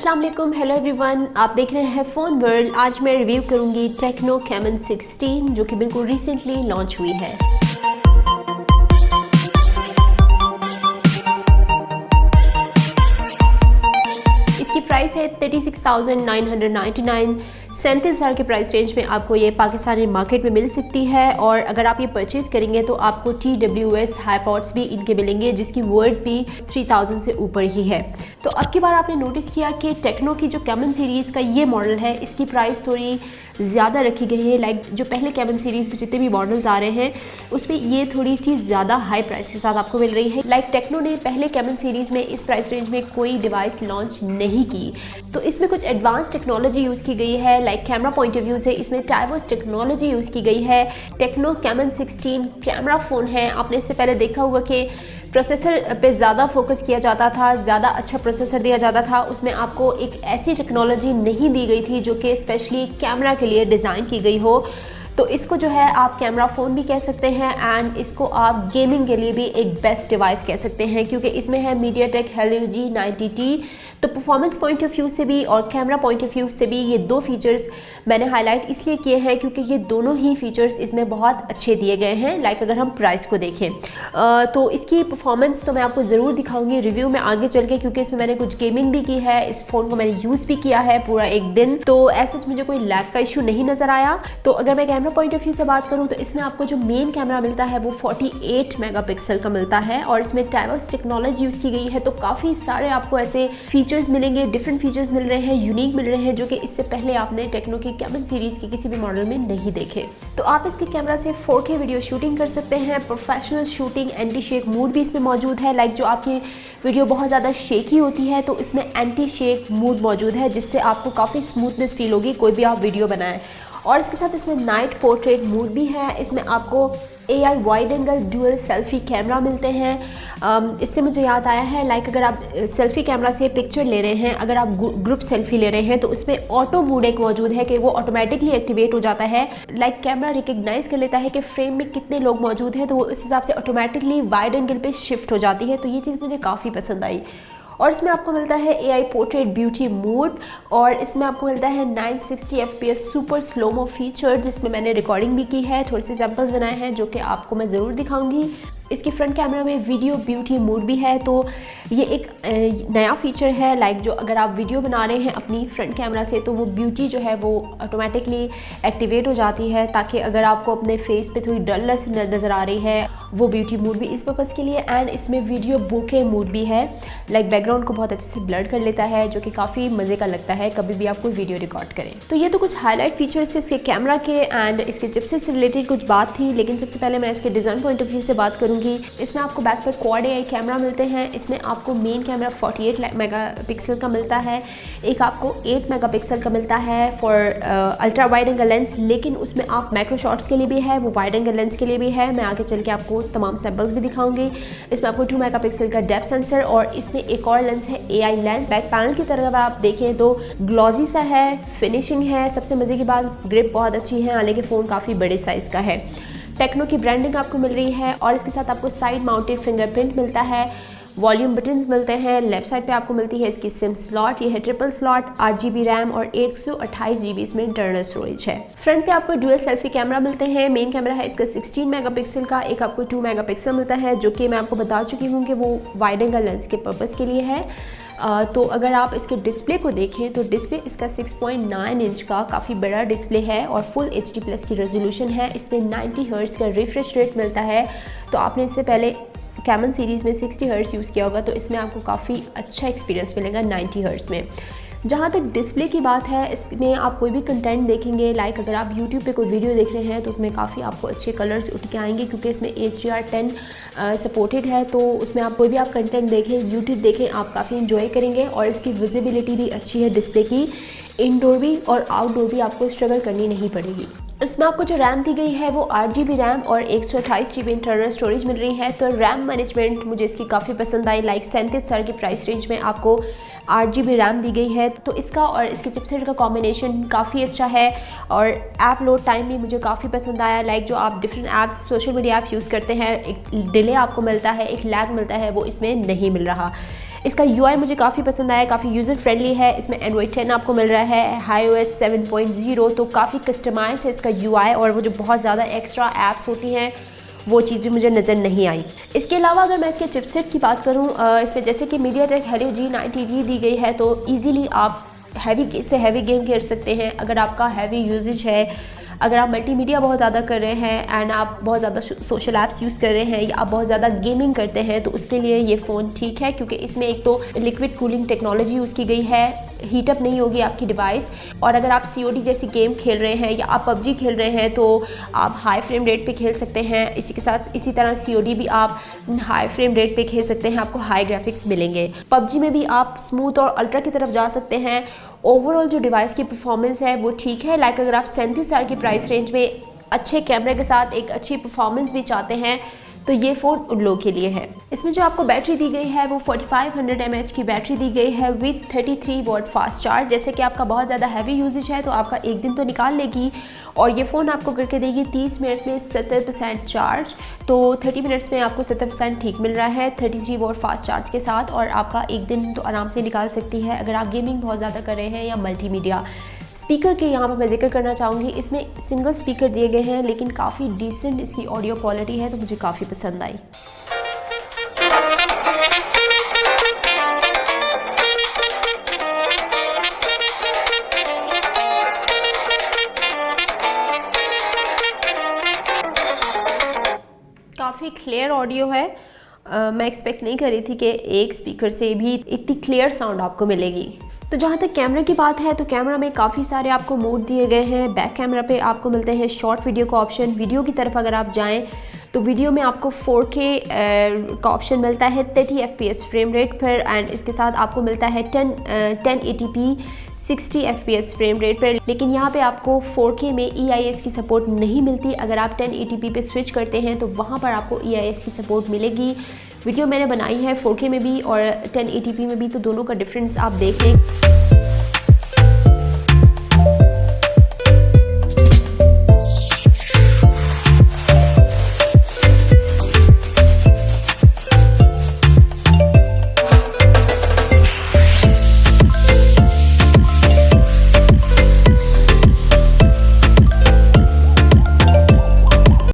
अस्सलाम वालेकुम, hello everyone, आप देख रहे हैं फ़ोन वर्ल्ड। आज मैं रिव्यू करूंगी टेक्नो कैमन 16 जो कि बिल्कुल रिसेंटली लॉन्च हुई है। इसकी प्राइस है 36,999। 37,000 के प्राइस रेंज में आपको ये पाकिस्तानी मार्केट में मिल सकती है। और अगर आप ये परचेज़ करेंगे तो आपको TWS हाईपॉड्स भी इनके मिलेंगे जिसकी वर्थ भी 3000 से ऊपर ही है। तो अब की बार आपने नोटिस किया कि टेक्नो की जो कैमन सीरीज़ का ये मॉडल है इसकी प्राइस थोड़ी ज़्यादा रखी गई है। लाइक जो पहले कैमन सीरीज़ में जितने भी मॉडल्स आ रहे हैं उसमें ये थोड़ी सी ज़्यादा हाई प्राइस के साथ आपको मिल रही है। लाइक टेक्नो ने पहले कैमन सीरीज़ में इस प्राइस रेंज में कोई डिवाइस लॉन्च नहीं की, तो इसमें कुछ एडवांस टेक्नोलॉजी यूज़ की गई है। Like camera point of view से इसमें टाइवर्स टेक्नोलॉजी यूज़ की गई है। टेक्नो कैमन 16 कैमरा फ़ोन है। आपने इससे पहले देखा होगा कि प्रोसेसर पे ज़्यादा फोकस किया जाता था, ज़्यादा अच्छा प्रोसेसर दिया जाता था। उसमें आपको एक ऐसी टेक्नोलॉजी नहीं दी गई थी जो कि स्पेशली कैमरा के लिए डिज़ाइन की गई हो। तो इसको जो है आप कैमरा फ़ोन भी कह सकते हैं एंड इसको आप गेमिंग के लिए भी एक बेस्ट डिवाइस कह सकते हैं क्योंकि इसमें है MediaTek Helio G90T। तो परफॉर्मेंस पॉइंट ऑफ व्यू से भी और कैमरा पॉइंट ऑफ व्यू से भी ये दो फीचर्स मैंने हाईलाइट इसलिए किए हैं क्योंकि ये दोनों ही फीचर्स इसमें बहुत अच्छे दिए गए हैं। लाइक अगर हम प्राइस को देखें तो इसकी परफॉर्मेंस तो मैं आपको ज़रूर दिखाऊंगी रिव्यू में आगे चल के, क्योंकि इसमें मैंने कुछ गेमिंग भी की है, इस फ़ोन को मैंने यूज़ भी किया है पूरा एक दिन, तो ऐसे मुझे कोई लैग का इशू नहीं नज़र आया। तो अगर मैं कैमरा पॉइंट ऑफ व्यू से बात करूँ तो इसमें आपको जो मेन कैमरा मिलता है वो 48 मेगापिक्सल का मिलता है और इसमें टाइवर्स टेक्नोलॉजी यूज़ की गई है। तो काफ़ी सारे आपको ऐसे फीचर्स मिलेंगे, डिफरेंट फीचर्स मिल रहे हैं, यूनिक मिल रहे हैं जो कि इससे पहले आपने टेक्नो की कैमन सीरीज़ के किसी भी मॉडल में नहीं देखे। तो आप इसके कैमरा से 4K वीडियो शूटिंग कर सकते हैं। Professional shooting, anti shake mode भी इसमें मौजूद है। लाइक जो आपकी वीडियो बहुत ज़्यादा शेकी होती है तो इसमें एंटी शेक मोड मौजूद है जिससे आपको काफ़ी स्मूथनेस फील होगी कोई भी आप वीडियो बनाएं। और इसके साथ इसमें नाइट पोर्ट्रेट मोड भी है। इसमें आपको AI wide angle dual selfie camera मिलते हैं। इससे मुझे याद आया है, लाइक अगर आप सेल्फी कैमरा से पिक्चर ले रहे हैं, अगर आप ग्रुप सेल्फी ले रहे हैं तो उसमें ऑटो मोड एक मौजूद है कि वो ऑटोमेटिकली एक्टिवेट हो जाता है। लाइक कैमरा रिकग्नाइज कर लेता है कि फ्रेम में कितने लोग मौजूद हैं तो वो इस हिसाब से ऑटोमेटिकली वाइड एंगल पे शिफ्ट हो जाती है। तो ये चीज़ मुझे काफ़ी पसंद आई। और इसमें आपको मिलता है AI पोर्ट्रेट ब्यूटी मोड और इसमें आपको मिलता है 960 FPS सुपर स्लोमो फीचर जिसमें मैंने रिकॉर्डिंग भी की है, थोड़े से सैम्पल्स बनाए हैं जो कि आपको मैं ज़रूर दिखाऊंगी। इसकी फ्रंट कैमरा में वीडियो ब्यूटी मोड भी है, तो ये एक नया फीचर है। लाइक जो अगर आप वीडियो बना रहे हैं अपनी फ्रंट कैमरा से तो वो ब्यूटी जो है वो ऑटोमेटिकली एक्टिवेट हो जाती है ताकि अगर आपको अपने फेस पे थोड़ी डलनेस नज़र आ रही है वो ब्यूटी मोड भी इस पर्पज़ के लिए। एंड इसमें वीडियो बोके मोड भी है। लाइक बैकग्राउंड को बहुत अच्छे से ब्लर कर लेता है जो कि काफ़ी मज़े का लगता है कभी भी आप कोई वीडियो रिकॉर्ड करें। तो ये तो कुछ हाईलाइट फीचर्स इसके कैमरा के एंड इसके चिपसेट से रिलेटेड कुछ बात थी, लेकिन सबसे पहले मैं इसके डिज़ाइन पॉइंट ऑफ व्यू से बात करूँगी। इसमें आपको बैक पे क्वाड AI कैमरा मिलते हैं। इसमें आपको मेन कैमरा 48 मेगापिक्सल का मिलता है, एक आपको 8 मेगापिक्सल का मिलता है for ultra wide angle lens, लेकिन उसमें आप मैक्रो शॉट्स के लिए भी है, वो वाइड एंगल लेंस के लिए भी है। मैं आगे चल के आपको तमाम सैम्पल्स भी दिखाऊंगी। इसमें आपको 2 मेगापिक्सल का डेप्थ सेंसर और इसमें एक और लेंस है AI लेंस। बैक पैनल की तरफ आप देखें तो ग्लॉजी सा है, फिनिशिंग है। सबसे मज़े की बात ग्रिप बहुत अच्छी है, हालांकि फ़ोन काफ़ी बड़े साइज़ का है। टेक्नो की ब्रांडिंग आपको मिल रही है और इसके साथ आपको साइड माउंटेड फिंगरप्रिंट मिलता है, वॉल्यूम बटन्स मिलते हैं। लेफ्ट साइड पे आपको मिलती है इसकी सिम स्लॉट, ये है ट्रिपल स्लॉट, 8GB रैम और 128GB इसमें इंटरनल स्टोरेज है। फ्रंट पे आपको डुअल सेल्फी कैमरा मिलते हैं। मेन कैमरा है इसका 16 मेगापिक्सल का, एक आपको 2 मेगापिक्सल मिलता है जो कि मैं आपको बता चुकी हूँ कि वो वाइड एंगल लेंस के पर्पज़ के लिए है। तो अगर आप इसके डिस्प्ले को देखें तो डिस्प्ले इसका 6.9 इंच का काफ़ी बड़ा डिस्प्ले है और फुल HD+ की रेजोल्यूशन है। इसमें 90 हर्ट्ज़ का रिफ्रेश रेट मिलता है। तो आपने इससे पहले कैमन सीरीज़ में 60 हर्ट्ज़ यूज़ किया होगा तो इसमें आपको काफ़ी अच्छा एक्सपीरियंस मिलेगा 90 हर्ट्ज़ में। जहाँ तक डिस्प्ले की बात है, इसमें आप कोई भी कंटेंट देखेंगे, लाइक अगर आप YouTube पे कोई वीडियो देख रहे हैं तो उसमें काफ़ी आपको अच्छे कलर्स उठ के आएंगे क्योंकि इसमें HDR10 सपोर्टेड है। तो उसमें आप कोई भी आप कंटेंट देखें, YouTube देखें, आप काफ़ी इंजॉय करेंगे और इसकी विजिबिलिटी भी अच्छी है डिस्प्ले की। इंडोर भी और आउटडोर भी आपको स्ट्रगल करनी नहीं पड़ेगी। इसमें आपको जो रैम दी गई है वो 8GB रैम और 128GB इंटरनल स्टोरेज मिल रही है। तो रैम मैनेजमेंट मुझे इसकी काफ़ी पसंद आई। लाइक 37,000 की प्राइस रेंज में आपको 8GB रैम दी गई है, तो इसका और इसके चिपसेट का कॉम्बिनेशन काफ़ी अच्छा है। और ऐप लोड टाइम भी मुझे काफ़ी पसंद आया। लाइक जो आप different apps, social media app use करते हैं, एक डिले आपको मिलता है, एक लैग मिलता है, वो इसमें नहीं मिल रहा। इसका UI मुझे काफ़ी पसंद आया, काफ़ी यूज़र फ्रेंडली है। इसमें Android 10 आपको मिल रहा है, iOS 7.0, तो काफ़ी कस्टमाइज्ड है इसका UI, और वो जो बहुत ज़्यादा एक्स्ट्रा ऐप्स होती हैं वो चीज़ भी मुझे नज़र नहीं आई। इसके अलावा अगर मैं इसके चिपसेट की बात करूँ, इसमें जैसे कि MediaTek Helio G90G दी गई है, तो ईज़िली आप हैवी से हैवी गेम खेल सकते हैं। अगर आपका हैवी यूजेज है, अगर आप मल्टीमीडिया बहुत ज़्यादा कर रहे हैं एंड आप बहुत ज़्यादा सोशल ऐप्स यूज़ कर रहे हैं, या आप बहुत ज़्यादा गेमिंग करते हैं, तो उसके लिए ये फ़ोन ठीक है, क्योंकि इसमें एक तो लिक्विड कूलिंग टेक्नोलॉजी यूज़ की गई है, हीटअप नहीं होगी आपकी डिवाइस। और अगर आप COD जैसी गेम खेल रहे हैं या आप PUBG खेल रहे हैं तो आप हाई फ्रेम रेट पे खेल सकते हैं। इसी के साथ इसी तरह COD भी आप हाई फ्रेम रेट पे खेल सकते हैं, आपको हाई ग्राफिक्स मिलेंगे। PUBG में भी आप स्मूथ और अल्ट्रा की तरफ जा सकते हैं। ओवरऑल जो डिवाइस की परफॉर्मेंस है वो ठीक है। लाइक अगर आप 37,000 की प्राइस रेंज में अच्छे कैमरे के साथ एक अच्छी परफॉर्मेंस भी चाहते हैं तो ये फ़ोन उन लोगों के लिए है। इसमें जो आपको बैटरी दी गई है वो 4500 mAh की बैटरी दी गई है विद 33 वॉट फास्ट चार्ज। जैसे कि आपका बहुत ज़्यादा हैवी यूजेज है तो आपका एक दिन तो निकाल लेगी, और ये फ़ोन आपको करके देगी 30 मिनट में 70% चार्ज। तो 30 मिनट्स में आपको 70% ठीक मिल रहा है 33 वॉट फास्ट चार्ज के साथ, और आपका एक दिन तो आराम से निकाल सकती है अगर आप गेमिंग बहुत ज़्यादा कर रहे हैं या मल्टीमीडिया। स्पीकर के यहाँ पर मैं जिक्र करना चाहूँगी, इसमें सिंगल स्पीकर दिए गए हैं लेकिन काफ़ी डिसेंट इसकी ऑडियो क्वालिटी है, तो मुझे काफ़ी पसंद आई। काफ़ी क्लियर ऑडियो है। मैं एक्सपेक्ट नहीं कर रही थी कि एक स्पीकर से भी इतनी क्लियर साउंड आपको मिलेगी। तो जहाँ तक कैमरे की बात है तो कैमरा में काफ़ी सारे आपको मोड दिए गए हैं। बैक कैमरा पे आपको मिलते हैं शॉर्ट वीडियो का ऑप्शन। वीडियो की तरफ अगर आप जाएं तो वीडियो में आपको 4K का ऑप्शन मिलता है 30 FPS फ्रेम रेट पर, एंड इसके साथ आपको मिलता है 1080p 60 FPS फ्रेम रेट पर। लेकिन यहाँ पे आपको 4K में EIS की सपोर्ट नहीं मिलती। अगर आप 1080p पे स्विच करते हैं तो वहाँ पर आपको EIS की सपोर्ट मिलेगी। वीडियो मैंने बनाई है 4K में भी और 1080p में भी, तो दोनों का डिफरेंस आप देख लें।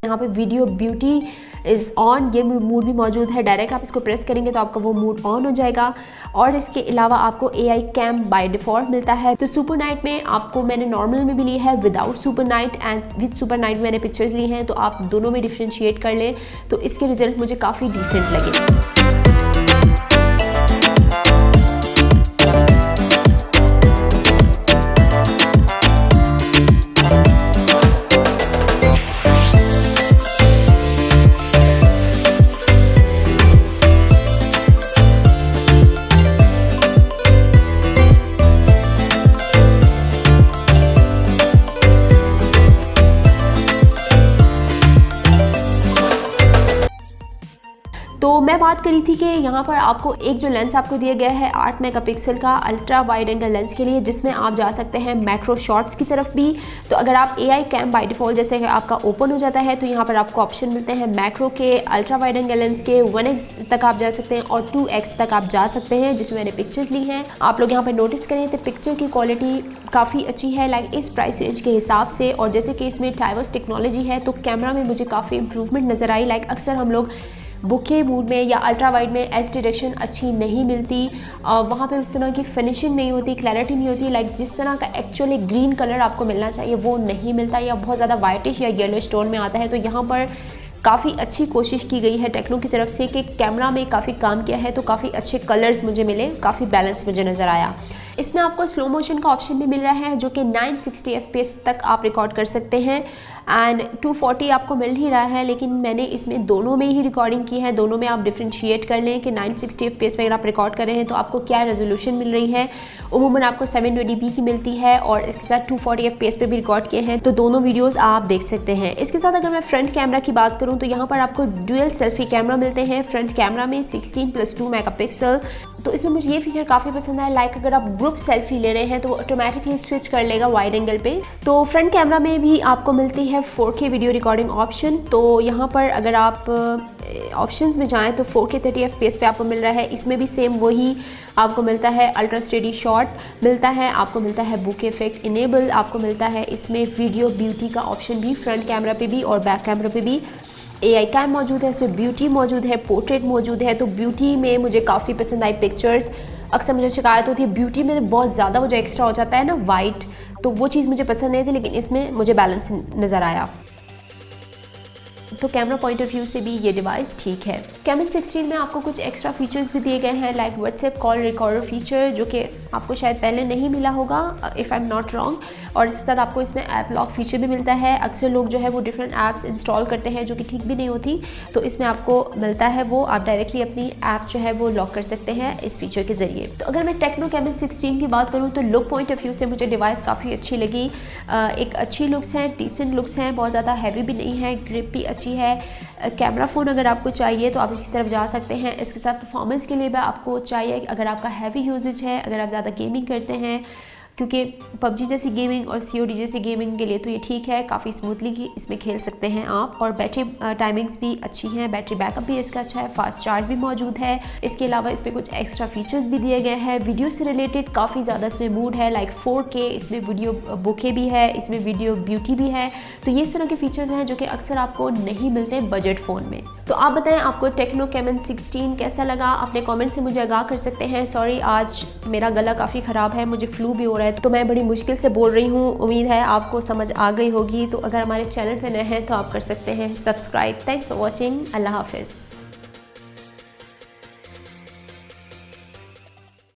यहाँ पे वीडियो ब्यूटी इज़ ऑन, ये मूड भी मौजूद है। डायरेक्ट आप इसको प्रेस करेंगे तो आपका वो मूड ऑन हो जाएगा। और इसके अलावा आपको AI कैम बाय डिफ़ॉल्ट मिलता है। तो सुपर नाइट में आपको मैंने नॉर्मल में भी ली है, without super night and with super night मैंने पिक्चर्स ली हैं, तो आप दोनों में डिफ्रेंशिएट कर लें तो इसके रिजल्ट मुझे काफ़ी डिसेंट लगे। तो मैं बात करी थी कि यहाँ पर आपको एक जो लेंस आपको दिया गया है 8 मेगापिक्सल का अल्ट्रा वाइड एंगल लेंस के लिए, जिसमें आप जा सकते हैं मैक्रो शॉट्स की तरफ भी। तो अगर आप AI कैम बाय डिफ़ॉल्ट जैसे आपका ओपन हो जाता है तो यहाँ पर आपको ऑप्शन मिलते हैं मैक्रो के, अल्ट्रा वाइड एंगल लेंस के, 1x तक आप जा सकते हैं और 2x तक आप जा सकते हैं, जिसमें मैंने पिक्चर्स ली हैं। आप लोग यहाँ पर नोटिस करें तो पिक्चर की क्वालिटी काफ़ी अच्छी है, लाइक इस प्राइस रेंज के हिसाब से। और जैसे कि इसमें टाइवर्स टेक्नोलॉजी है तो कैमरा में मुझे काफ़ी इंप्रूवमेंट नज़र आई। लाइक अक्सर हम लोग बुके मूड में या अल्ट्रा वाइड में एज डायरेक्शन अच्छी नहीं मिलती, वहाँ पे उस तरह की फिनिशिंग नहीं होती, क्लैरिटी नहीं होती। लाइक जिस तरह का एक्चुअली ग्रीन कलर आपको मिलना चाहिए वो नहीं मिलता, या बहुत ज़्यादा वाइटिश या येलो स्टोन में आता है। तो यहाँ पर काफ़ी अच्छी कोशिश की गई है टेक्नो की तरफ से कि कैमरा में काफ़ी काम किया है, तो काफ़ी अच्छे कलर्स मुझे मिले, काफ़ी बैलेंस मुझे नज़र आया। इसमें आपको स्लो मोशन का ऑप्शन भी मिल रहा है जो कि 960 FPS तक आप रिकॉर्ड कर सकते हैं, एंड 240 आपको मिल ही रहा है। लेकिन मैंने इसमें दोनों में ही रिकॉर्डिंग की है, दोनों में आप डिफ्रेंशिएट कर लें कि 960 FPS पे अगर आप रिकॉर्ड कर रहे हैं तो आपको क्या रेजोल्यूशन मिल रही है। उमूमन आपको 720p की मिलती है और इसके साथ 240 FPS पे भी रिकॉर्ड किए हैं, तो दोनों वीडियोस आप देख सकते हैं। इसके साथ अगर मैं फ्रंट कैमरा की बात करूं तो यहाँ पर आपको डुअल सेल्फी कैमरा मिलते हैं फ्रंट कैमरा में 16+2 मेगापिक्सल। तो इसमें मुझे ये फीचर काफ़ी पसंद आया। लाइक अगर आप ग्रुप सेल्फी ले रहे हैं तो वो ऑटोमेटिकली स्विच कर लेगा वाइड एंगल पे। तो फ्रंट कैमरा में भी आपको मिलती है 4K वीडियो रिकॉर्डिंग ऑप्शन। तो यहाँ पर अगर आप ऑप्शंस में जाएं तो 4K 30 FPS पे आपको मिल रहा है। इसमें भी सेम वही आपको मिलता है, अल्ट्रा स्टेडी शॉट मिलता है, आपको मिलता है बुक इफेक्ट इनेबल, आपको मिलता है इसमें वीडियो ब्यूटी का ऑप्शन भी फ्रंट कैमरा पे भी और बैक कैमरा पे भी। AI कैम मौजूद है, इसमें ब्यूटी मौजूद है, पोर्ट्रेट मौजूद है। तो ब्यूटी में मुझे काफ़ी पसंद आई पिक्चर्स। अक्सर मुझे शिकायत होती है ब्यूटी में बहुत ज़्यादा वो जो एक्स्ट्रा हो जाता है ना वाइट, तो वो चीज़ मुझे पसंद नहीं थी, लेकिन इसमें मुझे बैलेंस नज़र आया। तो कैमरा पॉइंट ऑफ व्यू से भी ये डिवाइस ठीक है। कैमन 16 में आपको कुछ एक्स्ट्रा फीचर्स भी दिए गए हैं, like WhatsApp call recorder feature, जो कि आपको शायद पहले नहीं मिला होगा if I am not wrong. और इसके साथ आपको इसमें ऐप लॉक फीचर भी मिलता है। अक्सर लोग जो है वो डिफरेंट ऐप्स इंस्टॉल करते हैं जो कि ठीक भी नहीं होती, तो इसमें आपको मिलता है वो आप डायरेक्टली अपनी ऐप्स जो है वो लॉक कर सकते हैं इस फीचर के ज़रिए। तो अगर मैं टेक्नो कैमन 16 की बात करूँ तो लुक पॉइंट ऑफ व्यू से मुझे डिवाइस काफ़ी अच्छी लगी। एक अच्छी लुक्स हैं, डिसेंट लुक्स हैं, बहुत ज़्यादा हैवी भी नहीं है, ग्रिप भी अच्छी है। कैमरा फ़ोन अगर आपको चाहिए तो आप इसकी तरफ जा सकते हैं। इसके साथ परफॉर्मेंस के लिए भी आपको चाहिए अगर आपका हैवी यूजेज है, अगर आप ज़्यादा गेमिंग करते हैं, क्योंकि PUBG जैसी गेमिंग और COD जैसी गेमिंग के लिए तो ये ठीक है, काफ़ी स्मूथली इसमें खेल सकते हैं आप। और बैटरी टाइमिंग्स भी अच्छी हैं, बैटरी बैकअप भी इसका अच्छा है, फास्ट चार्ज भी मौजूद है। इसके अलावा इसमें कुछ एक्स्ट्रा फीचर्स भी दिए गए हैं। वीडियो से रिलेटेड काफ़ी ज़्यादा इसमें मूड है, लाइक 4K, इसमें वीडियो बुके भी है, इसमें वीडियो ब्यूटी भी है। तो ये इस तरह के फीचर्स हैं जो कि अक्सर आपको नहीं मिलते बजट फ़ोन में। तो आप बताएं आपको टेक्नो कैमन 16 कैसा लगा, अपने कमेंट से मुझे आगाह कर सकते हैं। सॉरी, आज मेरा गला काफ़ी ख़राब है, मुझे फ्लू भी हो रहा है, तो मैं बड़ी मुश्किल से बोल रही हूँ। उम्मीद है आपको समझ आ गई होगी। तो अगर हमारे चैनल पर नए हैं तो आप कर सकते हैं सब्सक्राइब। Thanks for watching. अल्लाह हाफिज़।